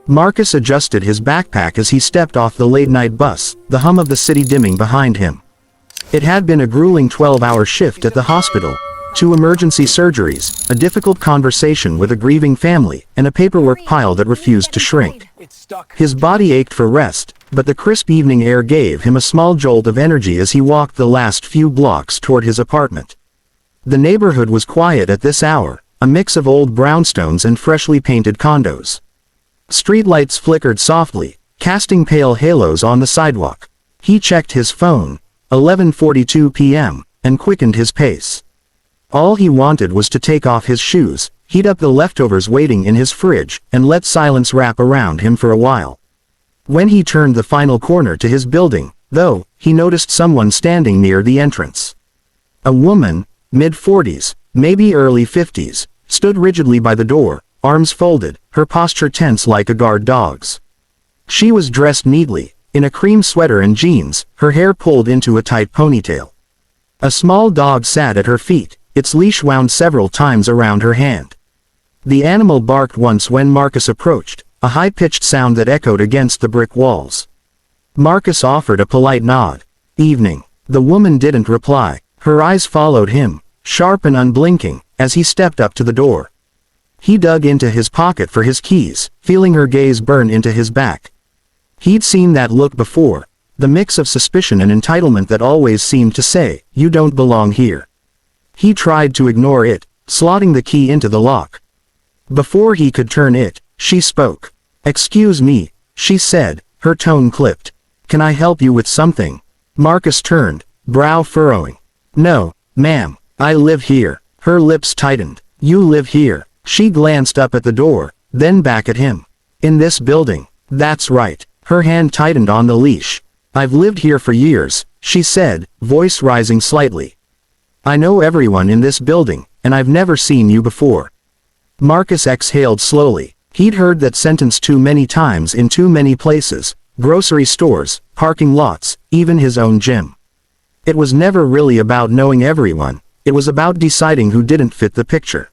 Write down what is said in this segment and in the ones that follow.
Marcus adjusted his backpack as he stepped off the late-night bus, the hum of the city dimming behind him. It had been a grueling 12-hour shift at the hospital, 2 emergency surgeries, a difficult conversation with a grieving family, and a paperwork pile that refused to shrink. His body ached for rest, but the crisp evening air gave him a small jolt of energy as he walked the last few blocks toward his apartment. The neighborhood was quiet at this hour, a mix of old brownstones and freshly painted condos. Streetlights flickered softly, casting pale halos on the sidewalk. He checked his phone, 11:42 p.m., and quickened his pace. All he wanted was to take off his shoes, heat up the leftovers waiting in his fridge, and let silence wrap around him for a while. When he turned the final corner to his building, though, he noticed someone standing near the entrance. A woman, mid-40s, maybe early 50s, stood rigidly by the door, arms folded, her posture tense like a guard dog's. She was dressed neatly, in a cream sweater and jeans, her hair pulled into a tight ponytail. A small dog sat at her feet, its leash wound several times around her hand. The animal barked once when Marcus approached, a high-pitched sound that echoed against the brick walls. Marcus offered a polite nod. "Evening." The woman didn't reply. Her eyes followed him, sharp and unblinking, as he stepped up to the door. He dug into his pocket for his keys, feeling her gaze burn into his back. He'd seen that look before, the mix of suspicion and entitlement that always seemed to say, "You don't belong here." He tried to ignore it, slotting the key into the lock. Before he could turn it, she spoke. "Excuse me," she said, her tone clipped. "Can I help you with something?" Marcus turned, brow furrowing. "No, ma'am, I live here." Her lips tightened. "You live here?" She glanced up at the door, then back at him. "In this building?" "That's right." Her hand tightened on the leash. "I've lived here for years," she said, voice rising slightly. "I know everyone in this building, and I've never seen you before." Marcus exhaled slowly. He'd heard that sentence too many times in too many places, grocery stores, parking lots, even his own gym. It was never really about knowing everyone, it was about deciding who didn't fit the picture.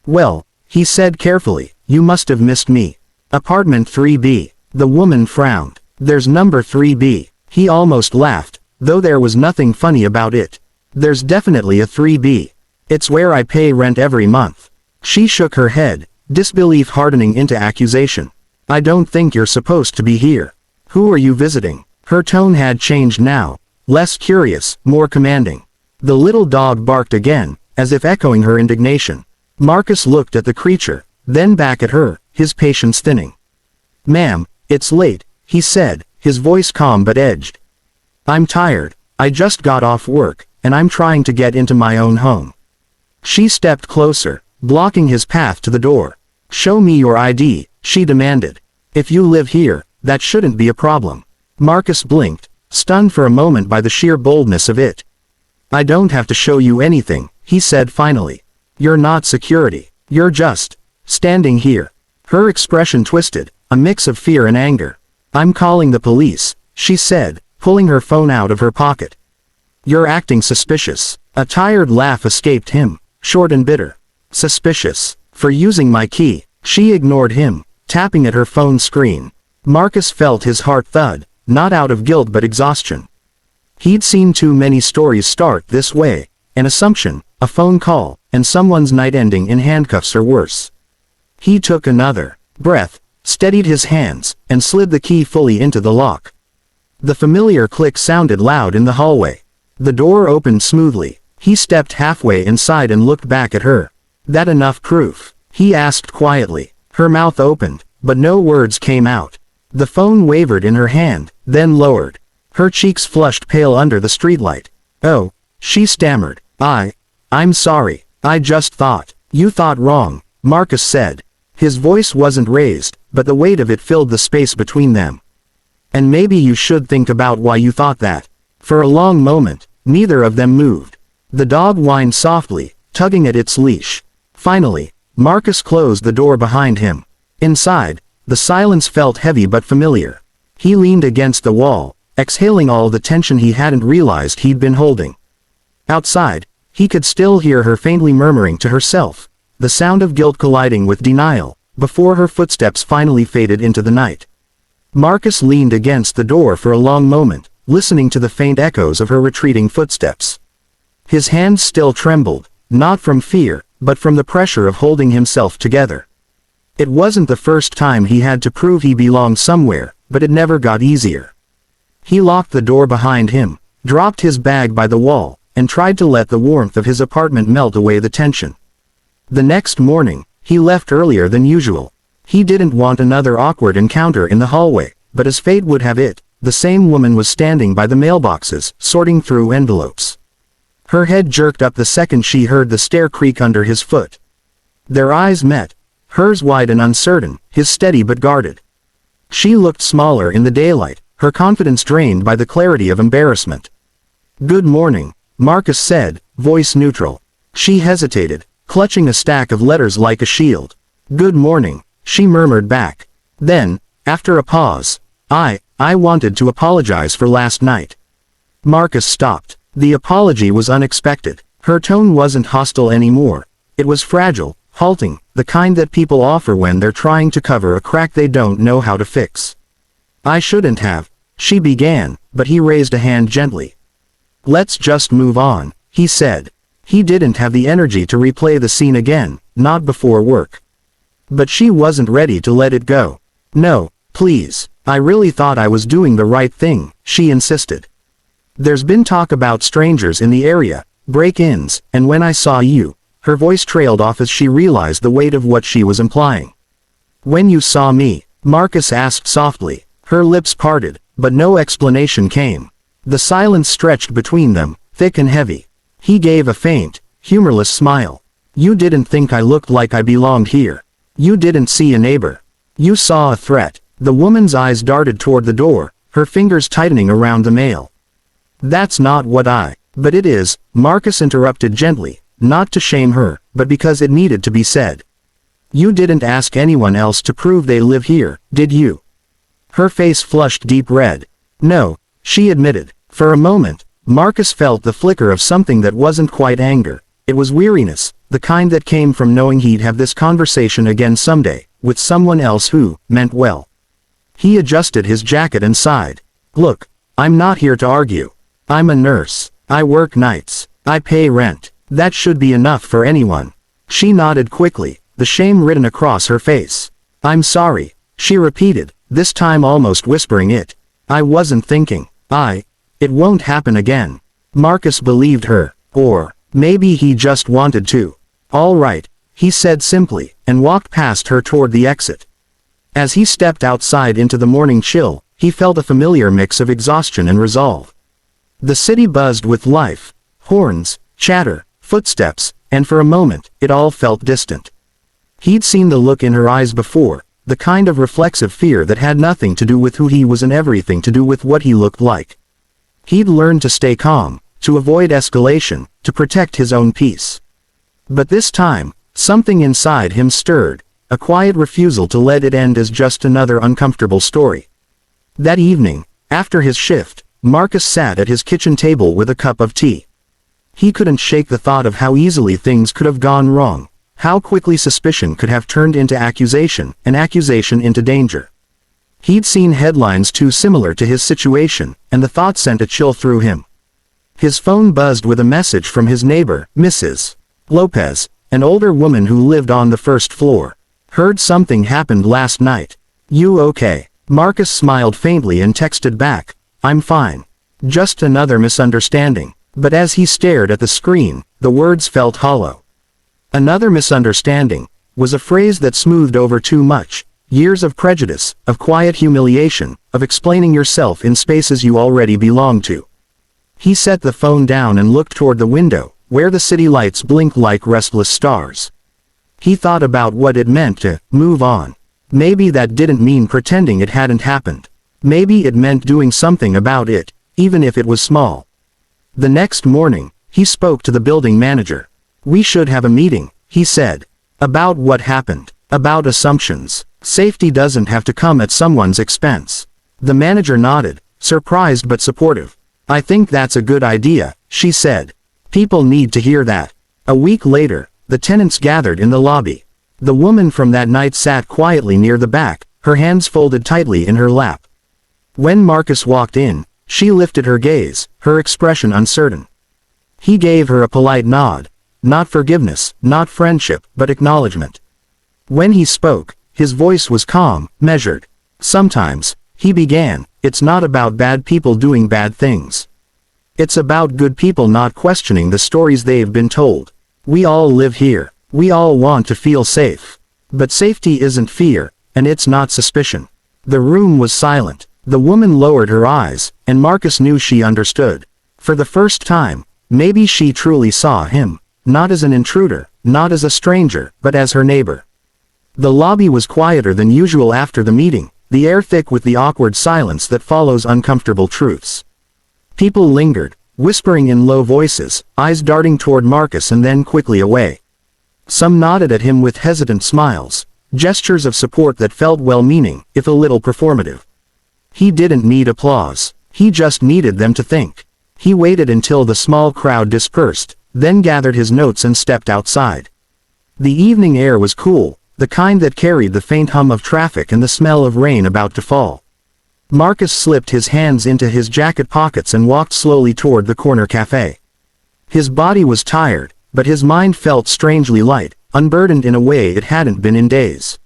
"Well," he said carefully, "you must have missed me. Apartment 3B. The woman frowned. "There's number 3B. He almost laughed, though there was nothing funny about it. "There's definitely a 3B. It's where I pay rent every month." She shook her head, disbelief hardening into accusation. "I don't think you're supposed to be here. Who are you visiting?" Her tone had changed now, less curious, more commanding. The little dog barked again, as if echoing her indignation. Marcus looked at the creature, then back at her, his patience thinning. "Ma'am, it's late," he said, his voice calm but edged. "I'm tired. I just got off work, and I'm trying to get into my own home." She stepped closer, blocking his path to the door. "Show me your ID," she demanded. "If you live here, that shouldn't be a problem." Marcus blinked, stunned for a moment by the sheer boldness of it. "I don't have to show you anything," he said finally. "You're not security. You're just standing here." Her expression twisted, a mix of fear and anger. "I'm calling the police," she said, pulling her phone out of her pocket. "You're acting suspicious." A tired laugh escaped him, short and bitter. "Suspicious? For using my key?" She ignored him, tapping at her phone screen. Marcus felt his heart thud, not out of guilt but exhaustion. He'd seen too many stories start this way, an assumption, a phone call, and someone's night ending in handcuffs or worse. He took another breath, steadied his hands, and slid the key fully into the lock. The familiar click sounded loud in the hallway. The door opened smoothly. He stepped halfway inside and looked back at her. "That enough proof?" he asked quietly. Her mouth opened, but no words came out. The phone wavered in her hand, then lowered. Her cheeks flushed pale under the streetlight. "Oh," she stammered. I'm sorry. I just thought." "You thought wrong," Marcus said. His voice wasn't raised, but the weight of it filled the space between them. "And maybe you should think about why you thought that." For a long moment, neither of them moved. The dog whined softly, tugging at its leash. Finally, Marcus closed the door behind him. Inside, the silence felt heavy but familiar. He leaned against the wall, exhaling all the tension he hadn't realized he'd been holding. Outside, he could still hear her faintly murmuring to herself, the sound of guilt colliding with denial, before her footsteps finally faded into the night. Marcus leaned against the door for a long moment, listening to the faint echoes of her retreating footsteps. His hands still trembled, not from fear, but from the pressure of holding himself together. It wasn't the first time he had to prove he belonged somewhere, but it never got easier. He locked the door behind him, dropped his bag by the wall, and tried to let the warmth of his apartment melt away the tension. The next morning, he left earlier than usual. He didn't want another awkward encounter in the hallway, but as fate would have it, the same woman was standing by the mailboxes, sorting through envelopes. Her head jerked up the second she heard the stair creak under his foot. Their eyes met, hers wide and uncertain, his steady but guarded. She looked smaller in the daylight, her confidence drained by the clarity of embarrassment. "Good morning," Marcus said, voice neutral. She hesitated, clutching a stack of letters like a shield. "Good morning," she murmured back. Then, after a pause, I wanted to apologize for last night." Marcus stopped. The apology was unexpected. Her tone wasn't hostile anymore. It was fragile, halting, the kind that people offer when they're trying to cover a crack they don't know how to fix. "I shouldn't have," she began, but he raised a hand gently. "Let's just move on," he said. He didn't have the energy to replay the scene again, not before work. But she wasn't ready to let it go. "No, please, I really thought I was doing the right thing," she insisted. "There's been talk about strangers in the area, break-ins, and when I saw you," her voice trailed off as she realized the weight of what she was implying. "When you saw me?" Marcus asked softly. Her lips parted, but no explanation came. The silence stretched between them, thick and heavy. He gave a faint, humorless smile. "You didn't think I looked like I belonged here. You didn't see a neighbor. You saw a threat." The woman's eyes darted toward the door, her fingers tightening around the mail. "That's not what But it is," Marcus interrupted gently, not to shame her, but because it needed to be said. "You didn't ask anyone else to prove they live here, did you?" Her face flushed deep red. "No," she admitted. For a moment, Marcus felt the flicker of something that wasn't quite anger. It was weariness, the kind that came from knowing he'd have this conversation again someday, with someone else who meant well. He adjusted his jacket and sighed. "Look, I'm not here to argue. I'm a nurse. I work nights. I pay rent. That should be enough for anyone." She nodded quickly, the shame written across her face. "I'm sorry," she repeated, this time almost whispering it. "I wasn't thinking. It won't happen again." Marcus believed her. Or maybe he just wanted to. "All right," he said simply, and walked past her toward the exit. As he stepped outside into the morning chill, he felt a familiar mix of exhaustion and resolve. The city buzzed with life, horns, chatter, footsteps, and for a moment, it all felt distant. He'd seen the look in her eyes before, the kind of reflexive fear that had nothing to do with who he was and everything to do with what he looked like. He'd learned to stay calm, to avoid escalation, to protect his own peace. But this time, something inside him stirred, a quiet refusal to let it end as just another uncomfortable story. That evening, after his shift, Marcus sat at his kitchen table with a cup of tea. He couldn't shake the thought of how easily things could have gone wrong, how quickly suspicion could have turned into accusation, and accusation into danger. He'd seen headlines too similar to his situation, and the thought sent a chill through him. His phone buzzed with a message from his neighbor, Mrs. Lopez, an older woman who lived on the first floor. "Heard something happened last night. You okay?" Marcus smiled faintly and texted back, "I'm fine. Just another misunderstanding." But as he stared at the screen, the words felt hollow. Another misunderstanding was a phrase that smoothed over too much. Years of prejudice, of quiet humiliation, of explaining yourself in spaces you already belong to. He set the phone down and looked toward the window, where the city lights blinked like restless stars. He thought about what it meant to move on. Maybe that didn't mean pretending it hadn't happened. Maybe it meant doing something about it, even if it was small. The next morning, he spoke to the building manager. "We should have a meeting," he said. "About what happened. About assumptions. Safety doesn't have to come at someone's expense." The manager nodded, surprised but supportive. "I think that's a good idea," she said. "People need to hear that." A week later, the tenants gathered in the lobby. The woman from that night sat quietly near the back, her hands folded tightly in her lap. When Marcus walked in, she lifted her gaze, her expression uncertain. He gave her a polite nod. Not forgiveness, not friendship, but acknowledgement. When he spoke, his voice was calm, measured. Sometimes, he began, it's not about bad people doing bad things. It's about good people not questioning the stories they've been told. We all live here. We all want to feel safe. But safety isn't fear, and it's not suspicion. The room was silent. The woman lowered her eyes, and Marcus knew she understood. For the first time, maybe she truly saw him, not as an intruder, not as a stranger, but as her neighbor. The lobby was quieter than usual after the meeting, the air thick with the awkward silence that follows uncomfortable truths. People lingered, whispering in low voices, eyes darting toward Marcus and then quickly away. Some nodded at him with hesitant smiles, gestures of support that felt well-meaning, if a little performative. He didn't need applause. He just needed them to think. He waited until the small crowd dispersed, then gathered his notes and stepped outside. The evening air was cool, the kind that carried the faint hum of traffic and the smell of rain about to fall. Marcus slipped his hands into his jacket pockets and walked slowly toward the corner cafe. His body was tired, but his mind felt strangely light, unburdened in a way it hadn't been in days.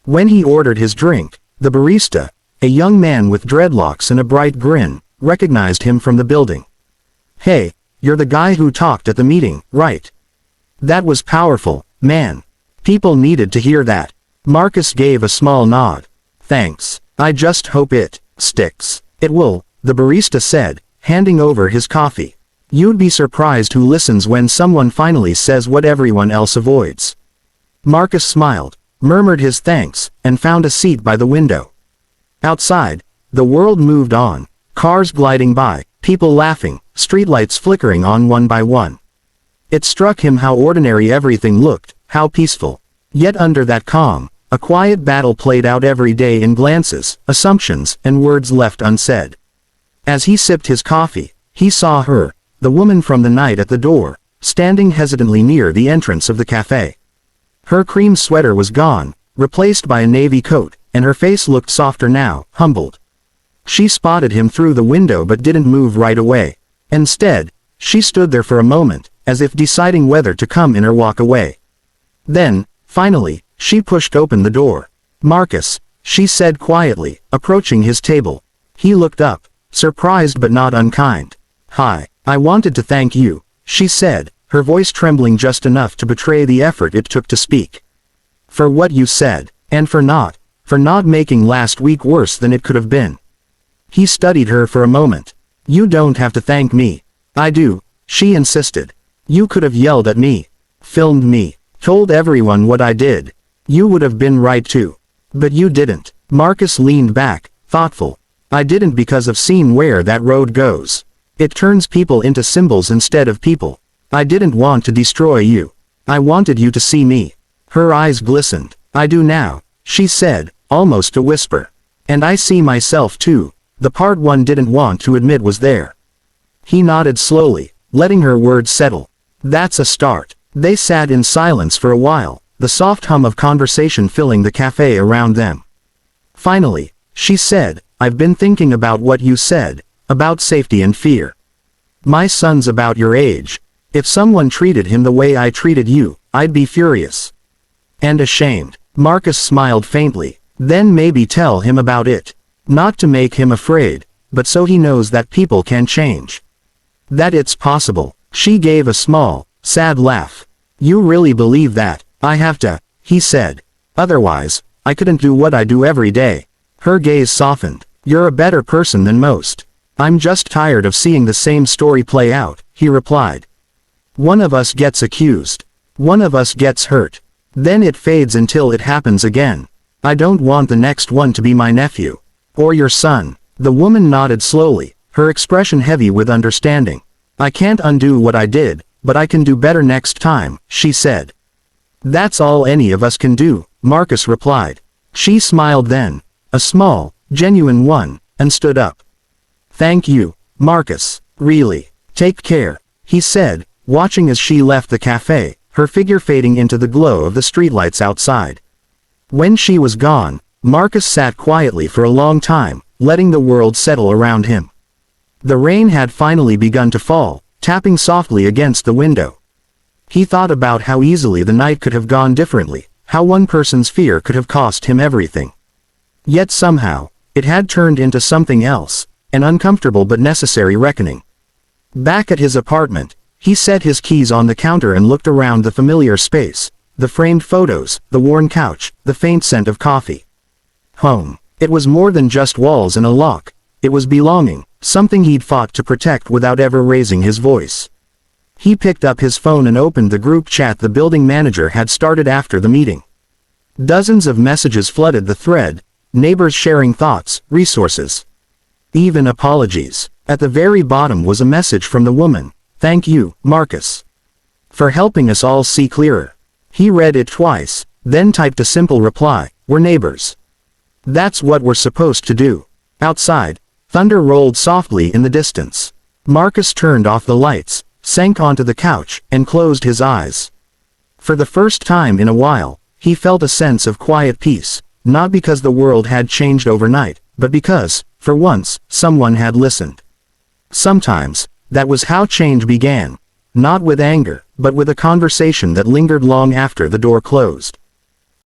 When he ordered his drink, the barista, a young man with dreadlocks and a bright grin, recognized him from the building. "Hey, you're the guy who talked at the meeting, right?" That was powerful, man. People needed to hear that. Marcus gave a small nod. "Thanks. I just hope it sticks." "It will," the barista said, handing over his coffee. "You'd be surprised who listens when someone finally says what everyone else avoids." Marcus smiled, murmured his thanks, and found a seat by the window. Outside, the world moved on, cars gliding by, people laughing, streetlights flickering on one by one. It struck him how ordinary everything looked, how peaceful. Yet under that calm, a quiet battle played out every day in glances, assumptions, and words left unsaid. As he sipped his coffee, he saw her, the woman from the night at the door, standing hesitantly near the entrance of the cafe. Her cream sweater was gone, replaced by a navy coat, and her face looked softer now, humbled. She spotted him through the window but didn't move right away. Instead, she stood there for a moment, as if deciding whether to come in or walk away. Then, finally, she pushed open the door. "Marcus," she said quietly, approaching his table. He looked up, surprised but not unkind. "Hi, I wanted to thank you," she said, her voice trembling just enough to betray the effort it took to speak. "For what you said, and for not making last week worse than it could have been." He studied her for a moment. "You don't have to thank me." "I do," she insisted. "You could have yelled at me, filmed me, told everyone what I did. You would have been right too. But you didn't." Marcus leaned back, thoughtful. "I didn't because I've seen where that road goes. It turns people into symbols instead of people. I didn't want to destroy you. I wanted you to see me." Her eyes glistened. "I do now," she said, almost a whisper. "And I see myself too, the part one didn't want to admit was there." He nodded slowly, letting her words settle. "That's a start." They sat in silence for a while, the soft hum of conversation filling the cafe around them. Finally, she said, "I've been thinking about what you said, about safety and fear. My son's about your age. If someone treated him the way I treated you, I'd be furious. And ashamed." Marcus smiled faintly. "Then maybe tell him about it. Not to make him afraid, but so he knows that people can change. That it's possible." She gave a small, sad laugh. "You really believe that?" "I have to," he said. "Otherwise, I couldn't do what I do every day." Her gaze softened. "You're a better person than most. I'm just tired of seeing the same story play out," he replied. "One of us gets accused. One of us gets hurt. Then it fades until it happens again. I don't want the next one to be my nephew. Or your son." The woman nodded slowly, her expression heavy with understanding. "I can't undo what I did, but I can do better next time," she said. "That's all any of us can do," Marcus replied. She smiled then, a small, genuine one, and stood up. "Thank you, Marcus, really. Take care," he said, watching as she left the cafe, her figure fading into the glow of the streetlights outside. When she was gone, Marcus sat quietly for a long time, letting the world settle around him. The rain had finally begun to fall, tapping softly against the window. He thought about how easily the night could have gone differently, how one person's fear could have cost him everything. Yet somehow, it had turned into something else, an uncomfortable but necessary reckoning. Back at his apartment, he set his keys on the counter and looked around the familiar space, the framed photos, the worn couch, the faint scent of coffee. Home. It was more than just walls and a lock. It was belonging, something he'd fought to protect without ever raising his voice. He picked up his phone and opened the group chat the building manager had started after the meeting. Dozens of messages flooded the thread, neighbors sharing thoughts, resources, even apologies. At the very bottom was a message from the woman. "Thank you, Marcus, for helping us all see clearer." He read it twice, then typed a simple reply, "We're neighbors. That's what we're supposed to do." Outside, thunder rolled softly in the distance. Marcus turned off the lights, sank onto the couch, and closed his eyes. For the first time in a while, he felt a sense of quiet peace, not because the world had changed overnight, but because, for once, someone had listened. Sometimes, that was how change began, not with anger, but with a conversation that lingered long after the door closed.